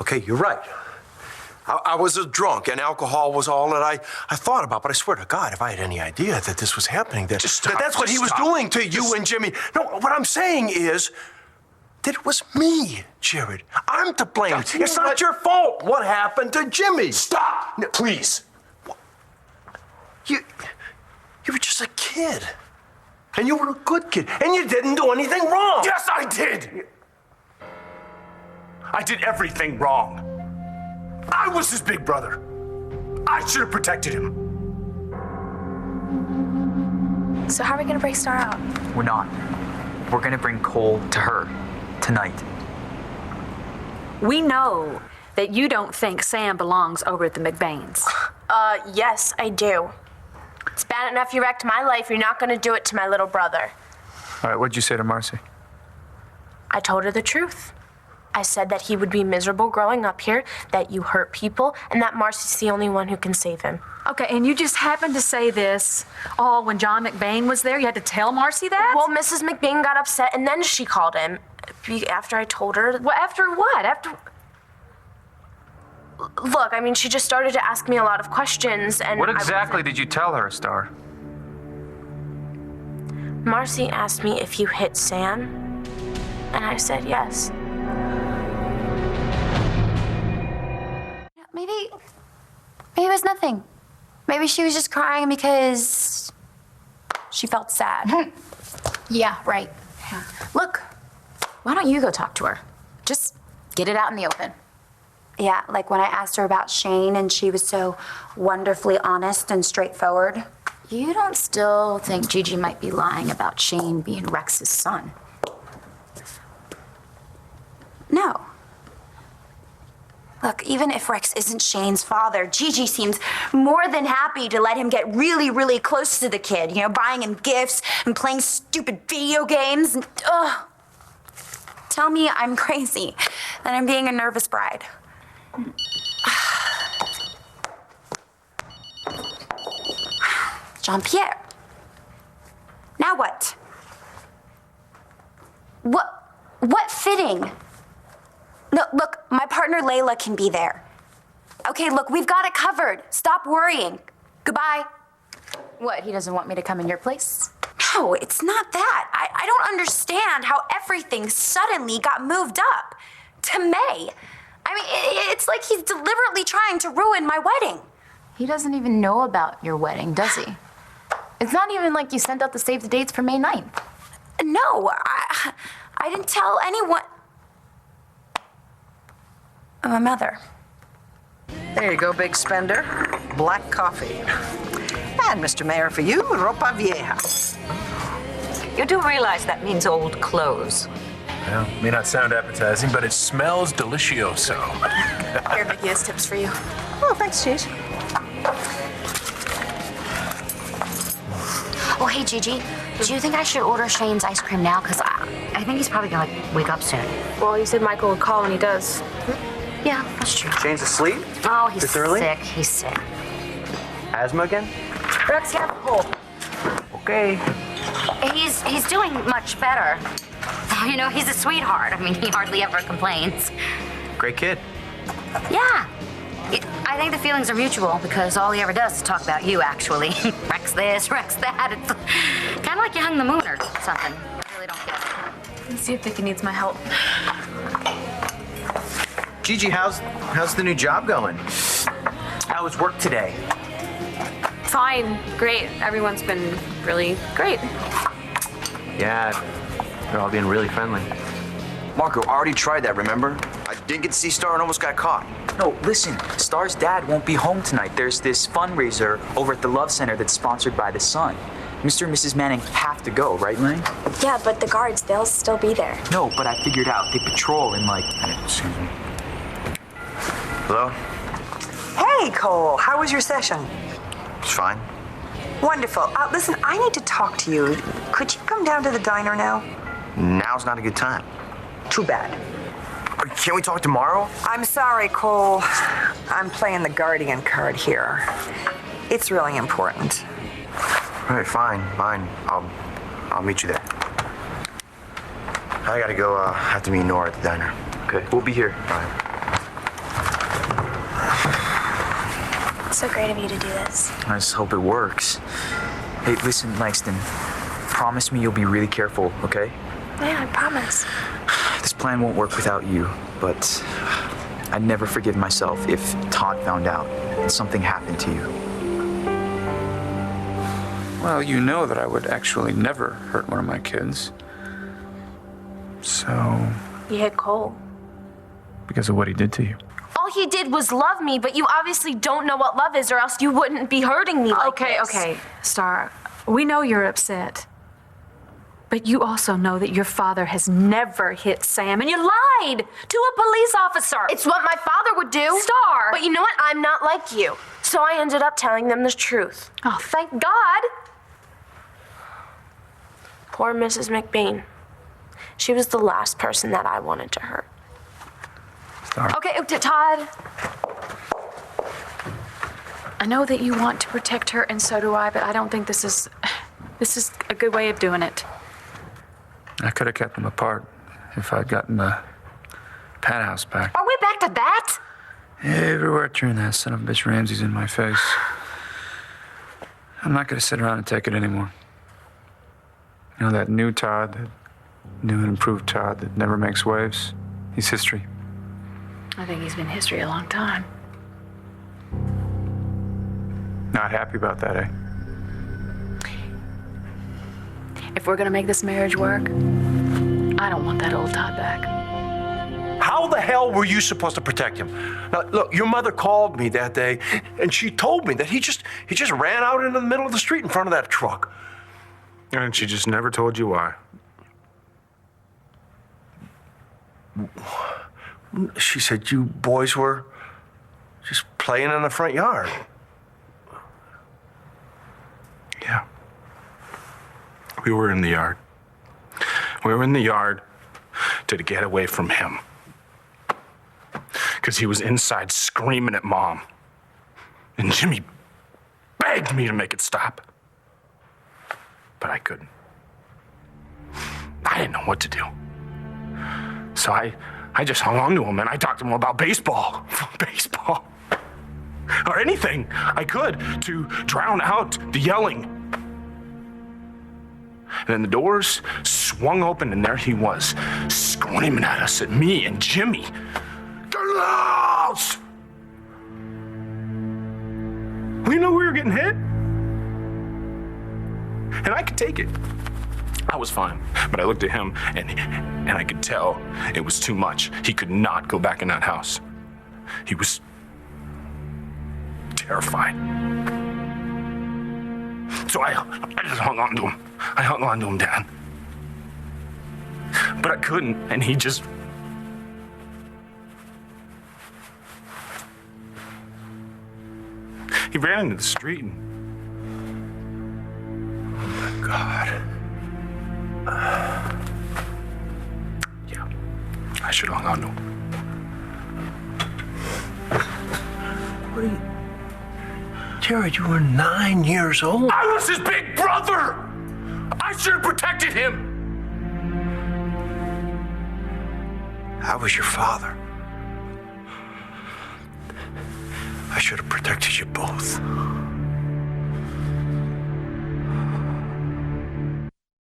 Okay, you're right. I was a drunk, and alcohol was all that I thought about. But I swear to God, if I had any idea that this was happening, that that's what he was doing to you and Jimmy. No, what I'm saying is that it was me, Jared. I'm to blame. It's not your fault what happened to Jimmy. Stop, please. You were just a kid. And you were a good kid. And you didn't do anything wrong. Yes, I did. I did everything wrong. I was his big brother. I should have protected him. So how are we gonna break Star out? We're not. We're gonna bring Cole to her tonight. We know that you don't think Sam belongs over at the McBains. Yes, I do. It's bad enough you wrecked my life. You're not gonna do it to my little brother. All right, what'd you say to Marcie? I told her the truth. I said that he would be miserable growing up here, that you hurt people, and that Marcie's the only one who can save him. Okay, and you just happened to say this all when John McBain was there? You had to tell Marcie that? Well, Mrs. McBain got upset, and then she called him. After I told her... Well, after what? After... Look, I mean, she just started to ask me a lot of questions, and What exactly did you tell her, Star? Marcie asked me if you hit Sam, and I said yes. Maybe it was nothing. Maybe she was just crying because she felt sad. Yeah, right. Yeah. Look, why don't you go talk to her? Just get it out in the open. Yeah, like when I asked her about Shane and she was so wonderfully honest and straightforward. You don't still think Gigi might be lying about Shane being Rex's son? No. Look, even if Rex isn't Shane's father, Gigi seems more than happy to let him get really, really close to the kid. You know, buying him gifts and playing stupid video games. And, tell me I'm crazy, that I'm being a nervous bride. Jean-Pierre. Now what? What fitting? No, look, my partner Layla can be there. Okay, look, we've got it covered. Stop worrying. Goodbye. What, he doesn't want me to come in your place? No, it's not that. I don't understand how everything suddenly got moved up to May. I mean, it's like he's deliberately trying to ruin my wedding. He doesn't even know about your wedding, does he? It's not even like you sent out the save the dates for May 9th. No, I didn't tell anyone. My mother. There you go, big spender. Black coffee. And, Mr. Mayor, for you, ropa vieja. You do realize that means old clothes. Well, may not sound appetizing, but it smells delicioso. Here, Viki has tips for you. Oh, thanks, Cheese. Oh, hey, Gigi. Do you think I should order Shane's ice cream now? Because I think he's probably going to wake up soon. Well, you said Michael would call when he does. Yeah, that's true. Shane's asleep? Oh, he's This early? sick. He's sick. Asthma again? Rex, you have a cold. Okay. He's doing much better. You know, he's a sweetheart. I mean, he hardly ever complains. Great kid. Yeah. I think the feelings are mutual because all he ever does is talk about you, actually. Rex this, Rex that. It's kind of like you hung the moon or something. I really don't get it. Let's see if Viki needs my help. Gigi, how's the new job going? How was work today? Fine, great. Everyone's been really great. Yeah, they're all being really friendly. Marco, I already tried that, remember? I didn't get to see Star and almost got caught. No, listen, Star's dad won't be home tonight. There's this fundraiser over at the Love Center that's sponsored by the Sun. Mr. and Mrs. Manning have to go, right, Lane? Yeah, but the guards, they'll still be there. No, but I figured out they patrol in excuse me. Hello? Hey, Cole. How was your session? It's fine. Wonderful. Listen, I need to talk to you. Could you come down to the diner now? Now's not a good time. Too bad. Can't we talk tomorrow? I'm sorry, Cole. I'm playing the Guardian card here. It's really important. All right, fine. I'll meet you there. I gotta go, have to meet Nora at the diner. Okay, we'll be here. All right. So great of you to do this. I just hope it works. Hey, listen, Langston. Promise me you'll be really careful, okay? Yeah, I promise. This plan won't work without you, but I'd never forgive myself if Todd found out and something happened to you. Well, you know that I would actually never hurt one of my kids. So, You hit Cole. because of what he did to you. All he did was love me, but you obviously don't know what love is, or else you wouldn't be hurting me like this. Okay, Star. We know you're upset. But you also know that your father has never hit Sam, and you lied to a police officer. It's what my father would do. Star! But you know what? I'm not like you. So I ended up telling them the truth. Oh, thank God. Poor Mrs. McBain. She was the last person that I wanted to hurt. Star. Okay, Todd. I know that you want to protect her, and so do I, but I don't think this is a good way of doing it. I could have kept them apart if I'd gotten the penthouse back. Are we back to that? Everywhere I turn, that son of a bitch Ramsey's in my face. I'm not going to sit around and take it anymore. You know, that new Todd, that new and improved Todd that never makes waves, he's history. I think he's been history a long time. Not happy about that, eh? If we're gonna make this marriage work, I don't want that old Todd back. How the hell were you supposed to protect him? Now, look, your mother called me that day, and she told me that he just ran out into the middle of the street in front of that truck. And she just never told you why. She said you boys were just playing in the front yard. Yeah. We were in the yard. We were in the yard to get away from him. Because he was inside screaming at Mom. And Jimmy begged me to make it stop. But I couldn't. I didn't know what to do. So I just hung on to him and I talked to him about baseball. Baseball. Or anything I could to drown out the yelling. And then the doors swung open and there he was, screaming at us, at me and Jimmy. Get lost! We knew we were getting hit. And I could take it. I was fine. But I looked at him and I could tell it was too much. He could not go back in that house. He was terrified. So I just hung on to him. I hung on to him, Dad. But I couldn't, and he just... He ran into the street and... Oh, my God. Yeah, I should have hung on to him. What are you... Jared, you were 9 years old. I was his big brother! I should have protected him! I was your father. I should have protected you both.